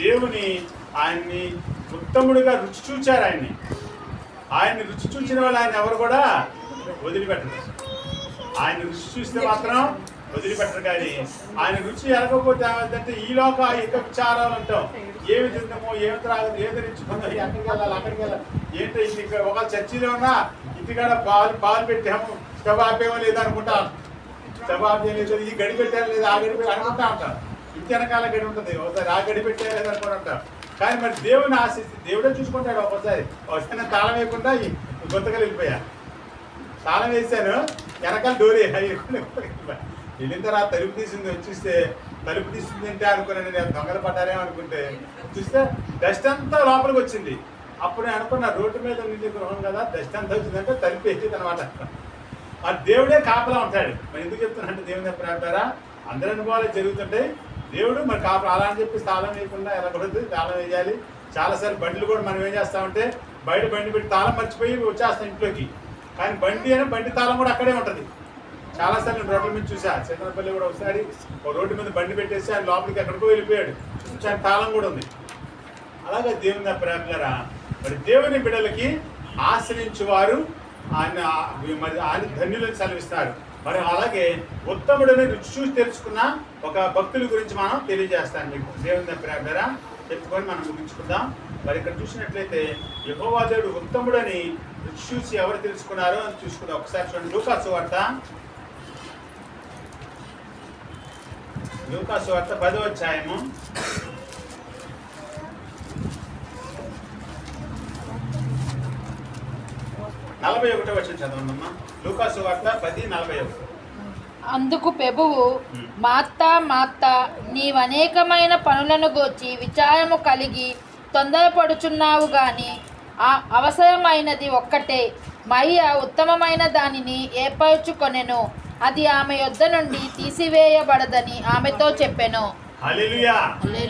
దేవుని ఆయన్ని ఉత్తముడిగా రుచి చూచారు. ఆయన్ని రుచి చూచిన వాళ్ళు ఆయన ఎవరు కూడా వదిలిపెట్టరు. ఆయన రుచి చూస్తే మాత్రం వదిలిపెట్టరు. కానీ ఆయన రుచి ఎరగకపోతే ఏమైందంటే ఈ లోక ఇక విచారాలు అంటాం. ఏమి తిందామో, ఏమి త్రాగదు, ఏది ధరించుకుందాం, ఎక్కడికి వెళ్ళాలి, అక్కడికి వెళ్ళాలి. ఏంటో ఇంటికి ఒక చర్చిలో ఉన్నా ఇంటికాడ పాలు పెట్టాము, స్టవ్ ఆపేమో లేదా అనుకుంటా, స్టవ్ ఆఫ్ చేయలేదు, ఈ గడి పెట్టారు లేదా, ఆ గడి పెట్టి అనుకుంటా ఉంటాం. ఇంటి వెనకాల గడి ఉంటుంది, ఒకసారి ఆ గడి పెట్టారు లేదా అనుకుంటా ఉంటాం. కానీ మరి దేవుని ఆశిస్తే దేవుడే చూసుకుంటాడు. ఒకసారి తాళం వేయకుండా గొంతగా వెళ్ళిపోయా, తాళం వేసాను, వెనకాల డోరీ వెళ్ళిన తర్వాత తలుపు తీసింది. వచ్చిస్తే తలుపు తీసింది అంటే అనుకున్నాను, నేను దొంగలు పడ్డారేమో అనుకుంటే చూస్తే డస్ట్ అంతా లోపలికి వచ్చింది. అప్పుడు నేను అనుకున్నా రోడ్డు మీద ఉండే గృహం కదా, డస్ట్ అంతా వచ్చిందంటే తలుపు వేసేది అనమాట. మరి దేవుడే కాపలా ఉంటాడు. మరి ఎందుకు చెప్తున్నానంటే దేవుని ప్రాంతారా అందరి అనుభవాలు జరుగుతుంటాయి. దేవుడు మరి కాపలా అలా అని చెప్పి తాళం వేయకుండా ఎలా పడుతుంది, తాళం వేయాలి. చాలాసార్లు బండ్లు కూడా మనం ఏం చేస్తామంటే బయట బండి పెట్టి తాళం మర్చిపోయి వచ్చేస్తాం ఇంట్లోకి. కానీ బండి తాళం కూడా అక్కడే ఉంటుంది. చాలాసార్లు నేను రోడ్ల మీద చూసా. చిన్నపల్లి కూడా ఒకసారి ఒక రోడ్డు మీద బండి పెట్టేసి ఆయన లోపలికి ఎక్కడికో వెళ్ళిపోయాడు. ఆయన తాళం కూడా ఉంది. అలాగే దేవుని ప్రేమలరా మరి దేవుని బిడ్డలకి ఆశ్రయించువారు ఆయన ధన్యులను సెలవిస్తారు. మరి అలాగే ఉత్తముడని రుచి చూసి తెలుసుకున్న ఒక భక్తుల గురించి మనం తెలియజేస్తాను మీకు. దేవుని ప్రేమలరా చెప్పుకొని మనం ముగించుకుందాం. మరి ఇక్కడ చూసినట్లయితే యెహోవా దేవుడు ఉత్తముడని రుచి చూసి ఎవరు తెలుసుకున్నారో అని చూసుకుందాం. ఒకసారి చూడండి, లూకాసు వార్త 10వ అధ్యాయము 41వ వచనం చదవండమ్మా. లూకాసు వార్త 10:41. అందుకు ప్రభువు, మార్తా నీవనేకమైన పనులను గూర్చి విచారము కలిగి తొందరపడుచున్నావు గాని అవసరమైనది ఒక్కటే. మరియ ఉత్తమమైన దానిని ఏర్పరచుకొనెను, అది ఆమె యొద్ద నుండి తీసివేయబడదని ఆమెతో చెప్పెను. హల్లెలూయా.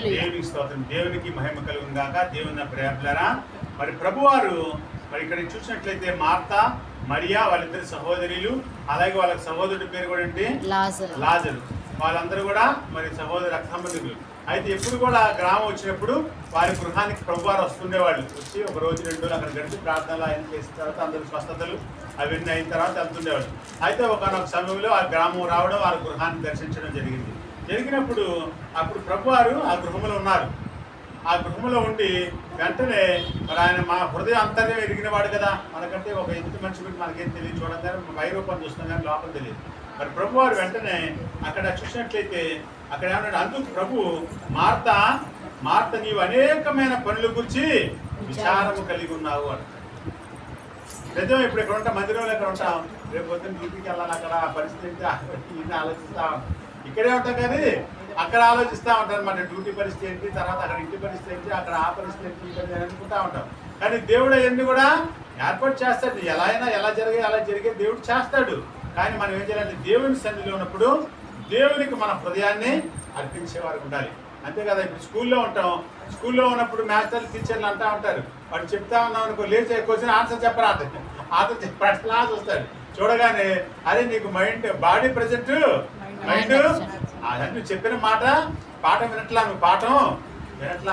దేవునికి స్తోత్రం. దేవునికి మహిమ కలుగును గాక. దేవుని ప్రేమలరా మరి ప్రభువారు మరి ఇక్కడ చూసినట్లయితే మార్తా మరియా వాళ్ళిద్దరు సహోదరులు, అలాగే వాళ్ళ సహోదరుడి పేరు కూడా ఏంటి, లాజరు. వాళ్ళందరూ కూడా మరి సహోదరు రక్త సంబంధికులు. అయితే ఎప్పుడు కూడా గ్రామం వచ్చినప్పుడు వారి గృహానికి ప్రభువారు వస్తుండేవాళ్ళు. వచ్చి ఒక రోజు 2 రోజులు అక్కడ గడిచి ప్రార్థనలు ఆయన చేసిన తర్వాత అందరూ స్వస్థతలు అవన్నీ అయిన తర్వాత వెళ్తుండేవాళ్ళు. అయితే ఒకనొక సమయంలో ఆ గ్రామం రావడం, వారి గృహాన్ని దర్శించడం జరిగినప్పుడు అప్పుడు ప్రభువారు ఆ గృహంలో ఉన్నారు. ఆ గృహంలో ఉండి వెంటనే మరి ఆయన మా హృదయం అంతర్యం ఎరిగినవాడు కదా, మనకంటే ఒక ఎదుటి మనిషి గురించి మనకేం తెలియదు, చూడగానే వైరూపం చూస్తాం కానీ లోపల తెలియదు. మరి ప్రభువారు వెంటనే అక్కడ చూసినట్లయితే అక్కడ ఏమన్నాడు, అందుకు ప్రభు మార్త నీవు అనేకమైన పనుల గురించి విచారము కలిగి ఉన్నావు అని. నిజమే, ఇప్పుడు ఇక్కడ ఉంటాం, మందిరంలో ఇక్కడ ఉంటాం, రేపు పొద్దున్న డ్యూటీకి వెళ్ళాలి, అక్కడ పరిస్థితి ఏంటి ఆలోచిస్తాం. ఇక్కడే ఉంటాం కానీ అక్కడ ఆలోచిస్తూ ఉంటాం అన్నమాట. డ్యూటీ పరిస్థితి ఏంటి, తర్వాత అక్కడ ఇంటి పరిస్థితి ఏంటి, అక్కడ ఆ పరిస్థితి ఏంటి, ఇక్కడ అనుకుంటా ఉంటాం. కానీ దేవుడు అవన్నీ కూడా ఏర్పాటు చేస్తాడు. ఎలా జరిగే దేవుడు చేస్తాడు. కానీ మనం ఏం చేయాలంటే దేవుని సన్నిధిలో ఉన్నప్పుడు దేవునికి మన హృదయాన్ని అర్పించేవారు ఉండాలి. అంతే కదా. ఇప్పుడు స్కూల్లో ఉంటాం, స్కూల్లో ఉన్నప్పుడు మాస్టర్లు టీచర్లు అంటూ ఉంటారు, వాడు చెప్తా ఉన్నాం అనుకో, లేచి క్వశ్చన్ ఆన్సర్ చెప్పరా, ఆన్సర్ ప్రశ్నలాగా వస్తాడు. చూడగానే అరే నీకు బాడీ ప్రజెంట్ మైండ్ అదంటే చెప్పిన పాఠం వినట్లా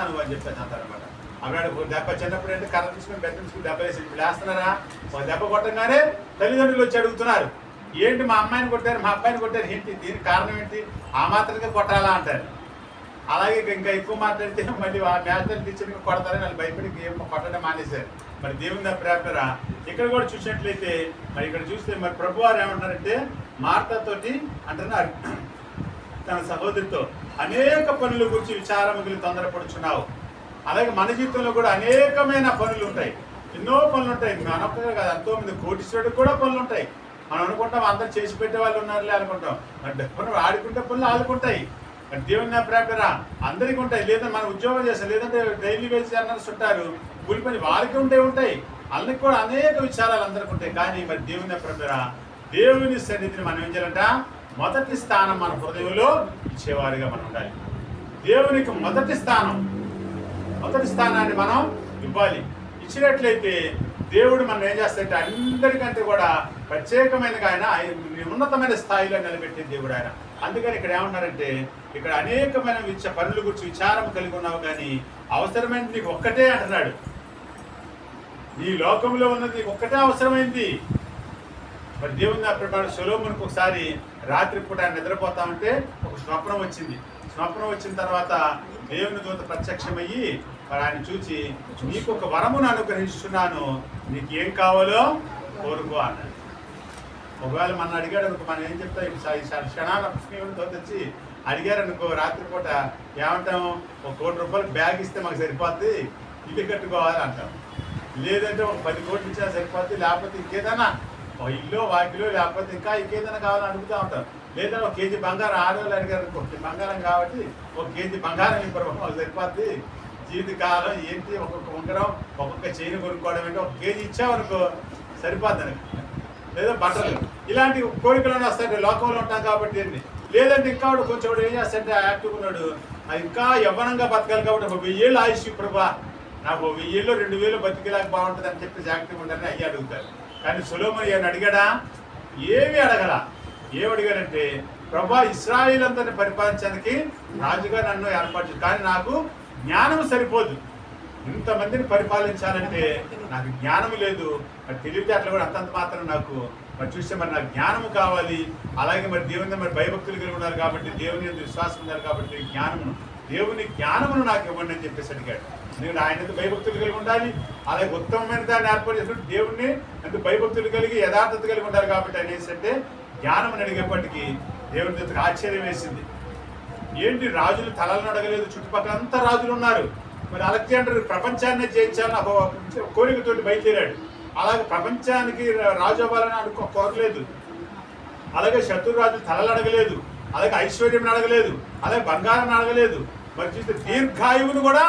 నువ్వు అని చెప్పేసి అంటారనమాట. అప్పుడు దెబ్బ చిన్నప్పుడు అంటే కర్ర తీసుకుని పెద్ద తీసుకుని దెబ్బ వేసి ఇప్పుడు వేస్తున్నారా, ఒక దెబ్బ కొట్టగానే తల్లిదండ్రులు వచ్చి అడుగుతున్నారు, ఏంటి మా అమ్మాయిని కొట్టారు, మా అబ్బాయిని కొట్టారు, ఏంటి దీనికి కారణం ఏంటి, ఆ మాత్రమే కొట్టాలా అంటారు. అలాగే ఇంకా ఎక్కువ మాట్లాడితే మళ్ళీ మ్యాథ్మెటిక్స్ టీచర్కి కొడతారని వాళ్ళు భయపడి ఏమో కొట్టడం మానేశారు. మరి దేవుని ప్రేమరా ఇక్కడ కూడా చూసినట్లయితే మరి ఇక్కడ చూస్తే మరి ప్రభువారు ఏమంటారంటే మార్తాతోటి అంటున్నారు, తన సహోదరితో అనేక పనుల గురించి విచారములు తొందరపడుచున్నావు. అలాగే మన జీవితంలో కూడా అనేకమైన పనులు ఉంటాయి, ఎన్నో పనులు ఉంటాయి. మనొక్కగా కాదు, ఎంతోమంది కోటీశ్వరుడికి కూడా పనులు ఉంటాయి. మనం అనుకుంటాం అందరు చేసి పెట్టే వాళ్ళు ఉన్నారులే అనుకుంటాం. మరి ఆడుకుంటే పనులు ఆడుకుంటాయి. మరి దేవుని ప్రేమరా అందరికీ ఉంటాయి. లేదంటే మనం ఉద్యోగం చేస్తాం, లేదంటే డైలీ వేజ్ జర్నల్స్ ఉంటారు, కూలి పని వాళ్ళకి ఉంటాయి. వాళ్ళకి కూడా అనేక విచారాలు అందరికి ఉంటాయి. కానీ మరి దేవుని ప్రేమరా దేవుని సన్నిధిని మనం ఏం చేయాలంట, మొదటి స్థానం మన హృదయంలో ఇచ్చేవారిగా మనం ఉండాలి. దేవునికి మొదటి స్థానాన్ని మనం ఇవ్వాలి. ఇచ్చినట్లయితే దేవుడు మనం ఏం చేస్తాడంటే అందరికంటే కూడా ప్రత్యేకమైన ఆయన ఉన్నతమైన స్థాయిలో నిలబెట్టే దేవుడు ఆయన. అందుకని ఇక్కడ ఏమంటున్నారంటే ఇక్కడ అనేకమైన పనుల గురించి విచారం కలిగి ఉన్నావు, కానీ అవసరమైనది నీకు ఒక్కటే అంటున్నాడు. ఈ లోకంలో ఉన్నది నీకు ఒక్కటే అవసరమైంది. మరి దేవుని ప్రమాణ సొలొమోనుకు ఒకసారి రాత్రిపూట ఆయన నిద్రపోతా ఉంటే ఒక స్వప్నం వచ్చింది. స్వప్నం వచ్చిన తర్వాత దేవుని దూత ప్రత్యక్షమయ్యి మరి ఆయన చూచి, నీకు ఒక వరమును అనుగ్రహిస్తున్నాను, నీకు ఏం కావాలో కోరుకో అన్నాడు. ఒకవేళ మన అడిగాడు అనుకో, మనం ఏం చెప్తాం? ఈ క్షణాల దూత వచ్చి అడిగారు అనుకో రాత్రిపూట, ఏమంటాము? 1 కోటి రూపాయలు బ్యాగ్ ఇస్తే మాకు సరిపోద్ది, ఇల్లు కట్టుకోవాలి అంటాం. లేదంటే ఒక 10 కోట్లు ఇచ్చినా సరిపోద్ది, లేకపోతే ఇంకేదైనా ఒక ఇల్లు వాకిలో, లేకపోతే ఇంకా ఇంకేదైనా కావాలని అడుగుతూ ఉంటాం. లేదా 1 కేజీ బంగారం ఆడవాళ్ళు అడిగారు అనుకో, బంగారం కాబట్టి 1 కేజీ బంగారం ఇవ్వరు, మాకు సరిపోద్ది, జీవితకాలం ఏంటి ఒక్కొక్క ఉంగరం ఒక్కొక్క చైన్ కొనుక్కోవడం అంటే 1 కేజీ ఇచ్చామనుకో సరిపోద్ది అని. లేదా బట్టలు, ఇలాంటి కోరికలను వస్తాయి, లోకంలో ఉంటాం కాబట్టి. లేదంటే ఇంకా కొంచెం ఏం చేస్తాడంటే యాక్టివ్ ఉన్నాడు, ఇంకా యవ్వనంగా బతకాలి కాబట్టి 1000 ఏళ్ళు ఆయుష్ ప్రభా, నాకు 1000 ఏళ్ళు 2000 బతికేలాగా బాగుంటుంది అని చెప్పి యాక్టివ్ ఉంటారని అయ్యి అడుగుతారు. కానీ సొలొమోను ఏమని అడిగాడా? ఏమి అడగల. ఏమి అడిగాడంటే, ప్రభా ఇశ్రాయేలు అందరిని పరిపాలించడానికి రాజుగా నన్ను ఏర్పరచు, కానీ నాకు జ్ఞానం సరిపోదు, ఇంతమందిని పరిపాలించాలంటే నాకు జ్ఞానం లేదు, మరి తెలివితేటలు కూడా అంతంత మాత్రం నాకు మరి చూస్తే మరి నాకు జ్ఞానము కావాలి. అలాగే మరి దేవుని మరి భయభక్తులు కలిగి ఉన్నారు కాబట్టి, దేవుని విశ్వాసం ఉన్నారు కాబట్టి దేవుని జ్ఞానమును నాకు ఇవ్వండి అని చెప్పేసి అడిగాడు. నేను ఆయన భయభక్తులు కలిగి ఉండాలి, అలాగే ఉత్తమమైన దాన్ని ఏర్పాటు చేసినట్టు దేవుణ్ణి ఎందుకు భయభక్తులు కలిగి యథార్థత కలిగి ఉండాలి కాబట్టి అనేసి అంటే జ్ఞానం అడిగేప్పటికీ దేవుని దగ్గర ఆశ్చర్యం వేసింది. ఏంటి రాజులు తలలను అడగలేదు, చుట్టుపక్కల అంతా రాజులు ఉన్నారు. మరి అలెగ్జాండర్ ప్రపంచాన్ని జయించాలని ఒక కోరికతోటి బయలుదేరాడు. అలాగే ప్రపంచానికి రాజు అవ్వాలని కోరలేదు. అలాగే శత్రురాజులు తలలు అడగలేదు, అలాగే ఐశ్వర్యం అడగలేదు, అలాగే బంగారం అడగలేదు. మరి చూస్తే దీర్ఘాయువును కూడా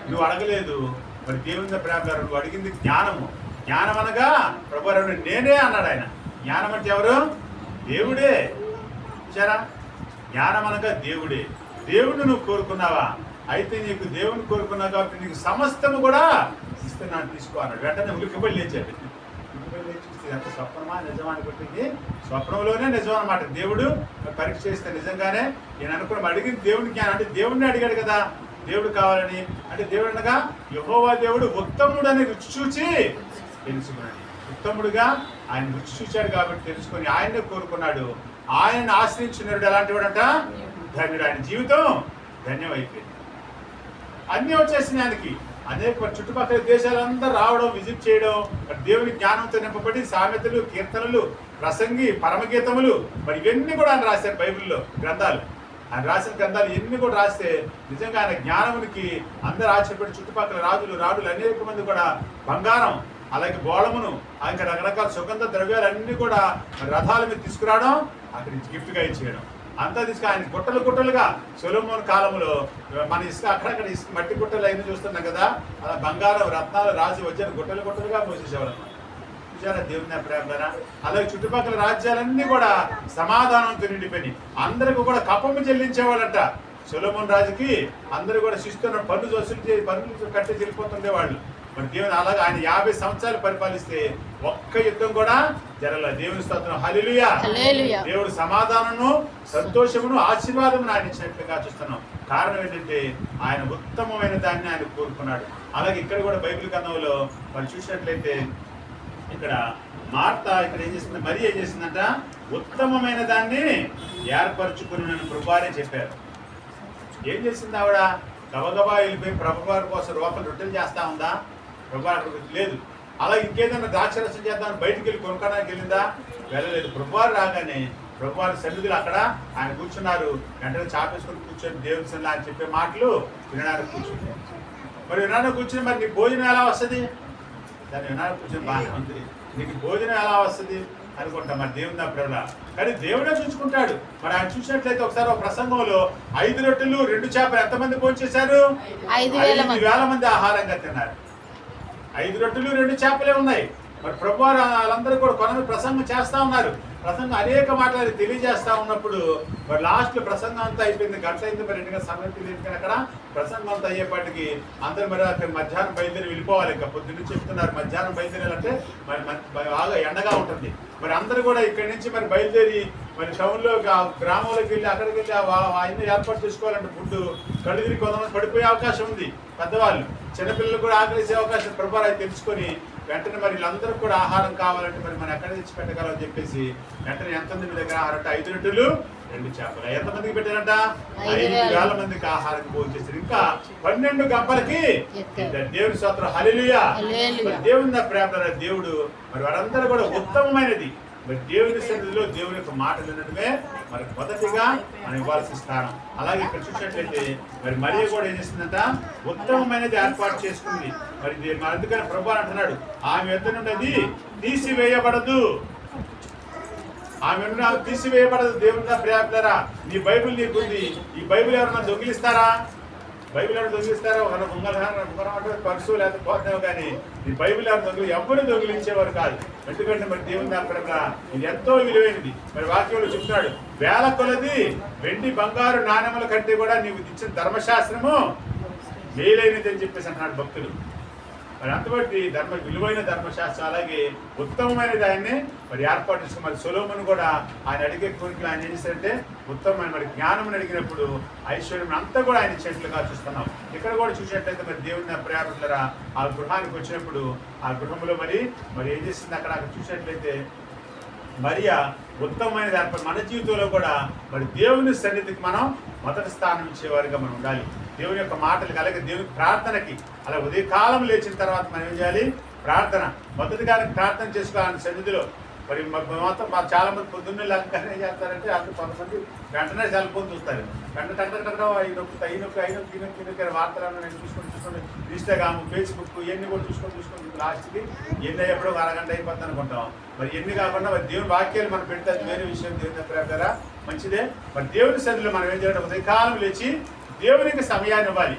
నువ్వు అడగలేదు. మరి దేవుని ప్రేమ నువ్వు అడిగింది జ్ఞానము. జ్ఞానం అనగా ప్రభు నేనే అన్నాడు ఆయన. జ్ఞానం అంటే ఎవరు? దేవుడే. చూసారా, జ్ఞానం అనగా దేవుడే. దేవుడిని నువ్వు కోరుకున్నావా? అయితే నీకు దేవుని కోరుకున్నావు కాబట్టి నీకు సమస్తము కూడా ఇస్తున్నాను, తీసుకో అన్నాడు. వెంటనే ఉలికిపల్లి లేచాడు. ఉలికిపల్లి లేచి ఎంత స్వప్నమా నిజమా అని కొట్టింది. స్వప్నంలోనే నిజం అన్నమాట. దేవుడు పరీక్ష చేస్తే నిజంగానే నేను అనుకున్న అడిగింది దేవుని జ్ఞానం అంటే దేవుడిని అడిగాడు కదా దేవుడు కావాలని. అంటే దేవుడు అనగా యెహోవా దేవుడు ఉత్తముడు అని రుచి చూచి తెలుసుకున్నాడు. ఉత్తముడుగా ఆయన రుచి చూశాడు కాబట్టి తెలుసుకొని ఆయన్నే కోరుకున్నాడు. ఆయనను ఆశ్రయించినాడు. ఎలాంటి వాడంట? ధన్యుడు. ఆయన జీవితం ధన్యమైపోయింది. అన్నీ వచ్చేసింది ఆయనకి. అనేక చుట్టుపక్కల దేశాలందరూ రావడం, విజిట్ చేయడం, దేవుని జ్ఞానంతో నింపబడి సామెతలు, కీర్తనలు, ప్రసంగి, పరమగీతములు మరి ఇవన్నీ కూడా ఆయన రాశారు. బైబిల్లో గ్రంథాలు, ఆయన రాసిన గ్రంథాలు ఎన్ని కూడా రాస్తే నిజంగా ఆయన జ్ఞానమునికి అందరూ ఆశ్చర్యపడి చుట్టుపక్కల రాజులు అనేక మంది కూడా బంగారం, అలాగే బోళమును, ఇంకా రకరకాల సుగంధ ద్రవ్యాలు అన్నీ కూడా రథాల మీద తీసుకురావడం, అక్కడి నుంచి గిఫ్ట్గా ఇచ్చేయడం అంతా తీసుకు ఆయన గుట్టలుగా సొలొమోను కాలంలో మన ఇసుక అక్కడక్కడ ఇసుక మట్టి గుట్టలు అయినా చూస్తున్నాం కదా, అలా బంగారం రత్నాలు రాసి వచ్చారు గుట్టలుగా మోసేసేవాళ్ళు అన్నమాట. చూసారా దేవుని ప్రేమ. అలాగే చుట్టుపక్కల రాజ్యాలన్నీ కూడా సమాధానంతో నిండిపోయి అందరికి కూడా కప్పము చెల్లించేవాళ్ళంట. సొలొమోను రాజుకి అందరూ కూడా శిస్తున్న పన్నులు కట్టి చెల్లిపోతుండేవాళ్ళు. మరి దేవుని అలాగే ఆయన 50 సంవత్సరాలు పరిపాలిస్తే ఒక్క యుద్ధం కూడా జరగలేదు. దేవుని స్తోత్రం, హల్లెలూయా. దేవుడు సమాధానము, సంతోషమును, ఆశీర్వాదమును ఆయన ఇచ్చినట్లుగా చూస్తున్నాం. కారణం ఏంటంటే ఆయన ఉత్తమమైన దాన్ని ఆయన కోరుకున్నాడు. అలాగే ఇక్కడ కూడా బైబిల్ గ్రంథంలో మనం చూసినట్లయితే ఇక్కడ మార్త ఇక్కడ ఏం చేసింది, మరి ఏం చేసిందంట, ఉత్తమమైన దాన్ని ఏర్పరచుకుని నన్ను ప్రభువారే చెప్పారు. ఏం చేసింది ఆవిడ? గబగబా వెళ్ళిపోయి ప్రభువారి కోసం రూపాయలు రొట్టెలు చేస్తా ఉందా? ప్రభువారు లేదు. అలా ఇంకేదైనా ద్రాక్షరసం చేద్దామని బయటికి వెళ్ళి కొనుక్కోడానికి వెళ్ళిందా? వెళ్ళలేదు. ప్రభువారు రాగానే ప్రభువారి సన్నిధులు అక్కడ ఆయన కూర్చున్నారు. వెంటనే చాపేసుకొని కూర్చొని దేవుని సన్నిధిలో ఆయన చెప్పే మాటలు వినడానికి కూర్చుంది. మరి వినడానికి కూర్చుని మరి నీ భోజనం ఎలా వస్తుంది? దాన్ని వినడానికి కూర్చొని బాగానే ఉంది, నీకు భోజనం ఎలా వస్తుంది అనుకుంటాం. మరి దేవుని నా ప్రేమ, కానీ దేవుడే చూసుకుంటాడు. మరి ఆయన చూసినట్లయితే ఒకసారి ఒక ప్రసంగంలో 5 రొట్టెలు 2 చేపలు ఎంతమంది భోంచేశారు? 5,000 మంది ఆహారంగా తిన్నారు. 5 రొట్టెలు 2 చేపలే ఉన్నాయి. మరి ప్రభు వాళ్ళందరూ కూడా కొంతమంది ప్రసంగం చేస్తూ ఉన్నారు. ప్రసంగం అనేక మాటలు తెలియజేస్తా ఉన్నప్పుడు మరి లాస్ట్లో ప్రసంగం అంతా అయిపోయింది. గంట అయింది, మరి 2 గంటల సమయం తెలియదు. అక్కడ ప్రసంగం అంతా అయ్యేపాటికి అందరూ మరి అక్కడ మధ్యాహ్నం బయలుదేరి వెళ్ళిపోవాలి. ఇంకా పొద్దున్న చెప్తున్నారు మధ్యాహ్నం బయలుదేరాలంటే మరి బాగా ఎండగా ఉంటుంది. మరి అందరూ కూడా ఇక్కడి నుంచి మరి బయలుదేరి మరి టౌన్లో గ్రామంలోకి వెళ్ళి అక్కడికి వెళ్ళి అవన్నీ ఏర్పాటు చేసుకోవాలంటే ఫుడ్ కళ్ళు తిరిగి కొంతమంది పడిపోయే అవకాశం ఉంది. పెద్దవాళ్ళు చిన్నపిల్లలు కూడా ఆకలిసే అవకాశం ప్రభువారు తెలుసుకొని వెంటనే మరి వీళ్ళందరూ కూడా ఆహారం కావాలంటే మరి మనం ఎక్కడ తెచ్చి పెట్టగలమని చెప్పేసి వెంటనే ఎంతమంది మీ దగ్గర ఆహారం అంటే 5 రొట్టెలు 2 చేపలు. ఎంతమందికి పెట్టారంట? 5,000 మందికి ఆహారం భోంచేస్తారు. ఇంకా 12 గంపలకి దేవుని స్తోత్రం, హల్లెలూయా. దేవుని ప్రేమ దేవుడు మరి వారందరూ కూడా ఉత్తమమైనది మరి దేవుని సన్నిధిలో దేవుని యొక్క మాటలు వినడమే మరి మొదటిగా మనం ఇవ్వాల్సిన స్థానం. అలాగే ఇక్కడ చూసినట్లయితే మరి మరియ కూడా ఏం చేస్తుందంట? ఉత్తమమైనది ఏర్పాటు చేసుకుంది. మరి అందుకని ప్రభువు అంటున్నాడు, ఆమె యొద్ద నుండి అది తీసివేయబడదు, ఆమె తీసివేయబడదు. దేవుని ప్రేమలారా, నీ బైబిల్ నీకుంది. ఈ బైబిల్ ఎవరన్నా దొంగిలిస్తారా? బైబిల్ ఎవరు దొంగిలిస్తారా? ఒక ఉంగరం పర్సు లేకపోతే పోతావు, కానీ ఈ బైబిల్ ఎవరు ఎవరు దొంగిలించేవారు కాదు. ఎందుకంటే మరి దేవుని ప్రేమ ఇది ఎంతో విలువైనది. మరి వాక్యంలో చెప్తున్నాడు, వేల కొలది వెండి బంగారు నాణ్యముల కంటే కూడా నీవు ఇచ్చిన ధర్మశాస్త్రము మేలైనది అని చెప్పేసి అంటున్నాడు భక్తులు. మరి అంతబట్టి విలువైన ధర్మశాస్త్రం అలాగే ఉత్తమమైనది ఆయన్ని మరి ఏర్పాటు చేసుకుని మరి సొలొమోను కూడా ఆయన అడిగే కోరికలు ఆయన ఏం చేశారంటే ఉత్తమమైన మరి జ్ఞానం అడిగినప్పుడు ఐశ్వర్యం అంతా కూడా ఆయన చెట్లుగా చూస్తున్నాం. ఇక్కడ కూడా చూసినట్లయితే మరి దేవుని ప్రేమలరా ఆ గృహానికి వచ్చినప్పుడు ఆ గృహంలో మరి ఏం చేసింది అక్కడ చూసినట్లయితే మరియా ఉత్తమమైనది ఏర్పాటు. మన జీవితంలో కూడా మరి దేవుని సన్నిధికి మనం మొదటి స్థానం ఇచ్చేవారిగా మనం ఉండాలి. దేవుని యొక్క మాటలకి అలాగే దేవుని ప్రార్థనకి అలా ఉదయకాలం లేచిన తర్వాత మనం ఏం చేయాలి? ప్రార్థన. మొదటిగా ప్రార్థన చేసుకోవాలి సన్నిధిలో. మరి మొత్తం చాలా మంది పొద్దున్నే లంకనే ఏం చేస్తారంటే అప్పుడు కొంతమంది వెంటనే సెల్ ఫోన్ చూస్తారు. అయినొక్క వార్తలను నేను చూసుకొని ఇన్స్టాగ్రామ్, ఫేస్బుక్ ఇవన్నీ కూడా చూసుకొని లాస్ట్కి ఎన్ని అయ్యేప్పుడు ఒక అరగంట అయిపోతుంది అనుకుంటాం. మరి ఎన్ని కాకుండా మరి దేవుని వాక్యాలు మనం పెడితే వేరే విషయం దేవుని ప్రేమ మంచిదే. మరి దేవుని సన్నిధిలో మనం ఏం చేయాలి? ఉదయకాలం లేచి దేవునికి సమయాన్ని ఇవ్వాలి.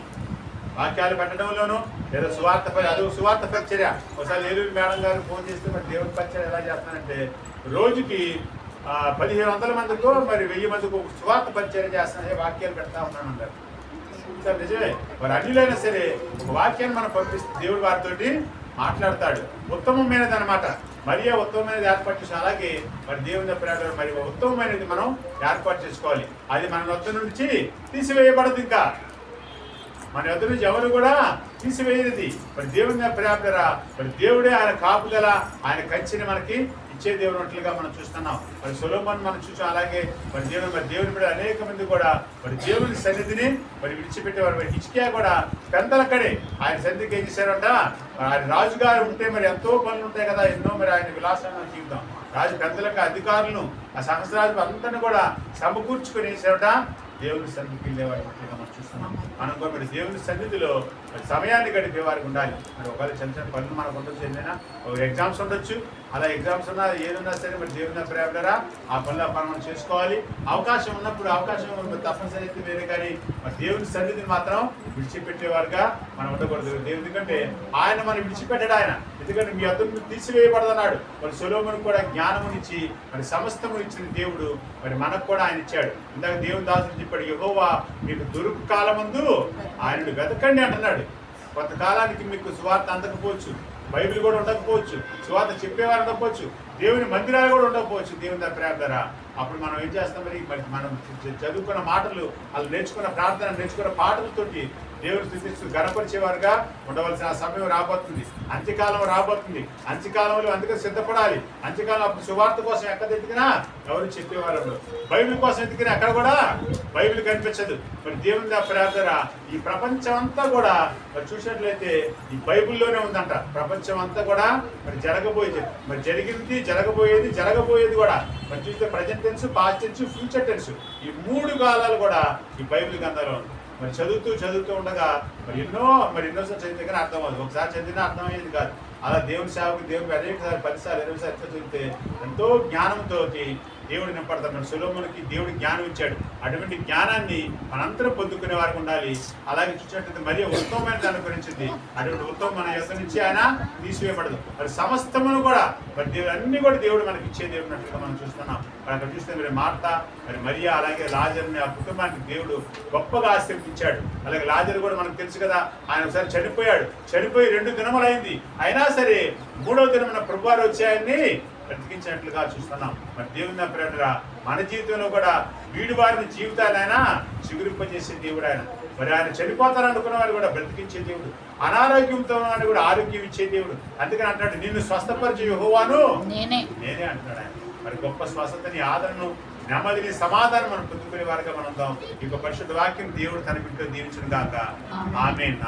వాక్యాలు పెట్టడంలోనూ లేదా సువార్త పరిచర్య. ఒకసారి ఏలూరు మేడం గారు ఫోన్ చేస్తే మరి దేవుని పరిచర్య ఎలా చేస్తానంటే రోజుకి 1500 మందికో మరి 1000 మందికో సువార్త పరిచర్య చేస్తానే వాక్యాలు పెడతా ఉన్నాను అంటారు. సార్ నిజమే. మరి అన్యులైనా సరే ఒక వాక్యాన్ని మనం పంపిస్తే దేవుడు వారితోటి మాట్లాడతాడు. ఉత్తమమైనది అనమాట. మరియా ఉత్తమమైనది ఏర్పాటు చేసి అలాగే మరి దేవుని ప్రేమ మరి ఉత్తమమైనది మనం ఏర్పాటు చేసుకోవాలి. అది మన వద్ద నుంచి తీసివేయబడదు. ఇంకా మన వద్ద నుంచి ఎవరు కూడా తీసివేయనిది. మరి దేవుని ప్రేమ మరి దేవుడే ఆయన కాపుదల, ఆయన కంచెని మనకి ఇచ్చే దేవుడు అట్లుగా మనం చూస్తున్నాం. మరి సొలొమోను మనం చూసాం. అలాగే మరి దేవుని బిడ్డ అనేక మంది కూడా మరి దేవుని సన్నిధిని మరి విడిచిపెట్టేవారు. మరి హిజ్కియా కూడా పెందలక్కడే ఆయన సన్నిధికి ఏం చేశారంట? ఆయన రాజుగారు ఉంటే మరి ఎంతో పనులు ఉంటాయి కదా, ఎన్నో మరి ఆయన విలాసమైన జీవితం. రాజు పెద్దలకు అధికారులను ఆ సహస్రాజు అందరిని కూడా సమకూర్చుకొని వేసారట దేవుని సన్నిధికి వెళ్ళేవారిగా మనం చూస్తున్నాం. మనం కూడా మరి దేవుని సన్నిధిలో మరి సమయాన్ని గడిపే వారికి ఉండాలి. మరి ఒకవేళ చిన్న చిన్న పనులు మనకు ఉండొచ్చు, ఏదైనా ఎగ్జామ్స్ ఉండొచ్చు. అలా ఎగ్జామ్స్ ఉన్నా ఏదున్నా సరే మరి దేవుని ప్రేమరా ఆ పనులు మనం చేసుకోవాలి. అవకాశం ఉన్నప్పుడు అవకాశం తప్పనిసరి అయితే వేరే, కానీ మరి దేవుని సన్నిధిని మాత్రం విడిచిపెట్టేవారుగా మనం ఉండకూడదు. ఎందుకంటే ఆయన మనం విడిచిపెట్టాడు ఆయన. ఎందుకంటే మీ అతను తీసివేయబడదన్నాడు. మరి సొలొమోను కూడా జ్ఞానమునిచ్చి మరి సమస్తము ఇచ్చిన దేవుడు మరి మనకు కూడా ఆయన ఇచ్చాడు. ఇందాక దేవుని దాసుడు చెప్పాడు, యెహోవా మీకు దొరుకు కాలమందు ఆయనను వెతకండి అంటున్నాడు. కొంతకాలానికి మీకు సువార్త అందకపోవచ్చు, బైబిల్ కూడా ఉండకపోవచ్చు, సువార్త చెప్పేవారు ఉండకపోవచ్చు, దేవుని మందిరాలు కూడా ఉండకపోవచ్చు. దేవుని ప్రేమ ద్వారా అప్పుడు మనం ఏం చేస్తాం? మరి మనం చదువుకున్న మాటలు, వాళ్ళు నేర్చుకున్న ప్రార్థన, నేర్చుకున్న పాటలతోటి దేవుని స్థితిస్తూ గణపరిచేవారుగా ఉండవలసిన సమయం రాబోతుంది. అంత్యకాలం రాబోతుంది. అంత్యకాలంలో అందుకే సిద్ధపడాలి. అంత్యకాలం అప్పుడు సువార్త కోసం ఎక్కడ ఎదిగినా ఎవరు చెప్పేవారు, బైబిల్ కోసం ఎదిగినా అక్కడ కూడా బైబిల్ కనిపించదు. మరి దేవుని ప్రేమ ఈ ప్రపంచం అంతా కూడా మరి చూసినట్లయితే ఈ బైబిల్లోనే ఉందంట. ప్రపంచం అంతా కూడా మరి జరగబోయేది, మరి జరిగింది, జరగబోయేది కూడా మరి చూస్తే present tense, past tense, future tense, ఈ 3 కాలాలు కూడా ఈ బైబిల్ గ్రంథంలో మరి చదువుతూ ఉండగా మరి ఎన్నోసార్లు చదివితే కానీ అర్థం అవుతుంది. ఒకసారి చదివినా అర్థమయ్యేది కాదు. అలా దేవుని సేవకు దేవుడికి అనేకసారి 10 సార్లు 20 సార్లు చదివితే ఎంతో జ్ఞానంతో దేవుడు నింపడతాడు. మన సొలొమోనుకి దేవుడు జ్ఞానం ఇచ్చాడు. అటువంటి జ్ఞానాన్ని మనందరం పొందుకునే వారికి ఉండాలి. అలాగే చూసినట్లయితే మరి ఉత్తమమైన దాన్ని గురించింది. అటువంటి ఉత్తమం మన యొక్క నుంచి ఆయన తీసివేయబడదు. మరి సమస్తమును కూడా మరి దేవుడు అన్ని కూడా దేవుడు మనకి ఇచ్చే దేవుడినట్లుగా మనం చూస్తున్నాం. మరి అక్కడ చూస్తే మరి మార్తా, మరి మరియా, అలాగే లాజరుని ఆ కుటుంబానికి దేవుడు గొప్పగా ఆశీర్వదించాడు. అలాగే లాజరు కూడా మనకు తెలుసు కదా, ఆయన ఒకసారి చనిపోయి 2 దినములు అయింది. అయినా సరే 3వ దినమున ప్రభువారు వచ్చి ఆయన్ని బ్రతికించినట్లుగా చూస్తున్నాం. మరి దేవుని ప్రేమరా మన జీవితంలో కూడా వీడి వారిని జీవితాలు ఆయన చిగురింపజేసే దేవుడు ఆయన. మరి ఆయన చనిపోతారనుకున్న వారు కూడా బ్రతికించే దేవుడు, అనారోగ్యంతో ఉన్నవాడు కూడా ఆరోగ్యం ఇచ్చే దేవుడు. అందుకని అంటాడు, నిన్ను స్వస్థపరిచే యెహోవాను నేనే అంటున్నాడు ఆయన. మరి గొప్ప స్వస్థతని, ఆదరణను, నెమ్మదిని, సమాధానం మనం పొందుకునే వారిగా మనం ఉందాం. ఈ పరిశుద్ధ వాక్యం దేవుడు తన బిడ్డలో దీవించును గాక. ఆమేన్.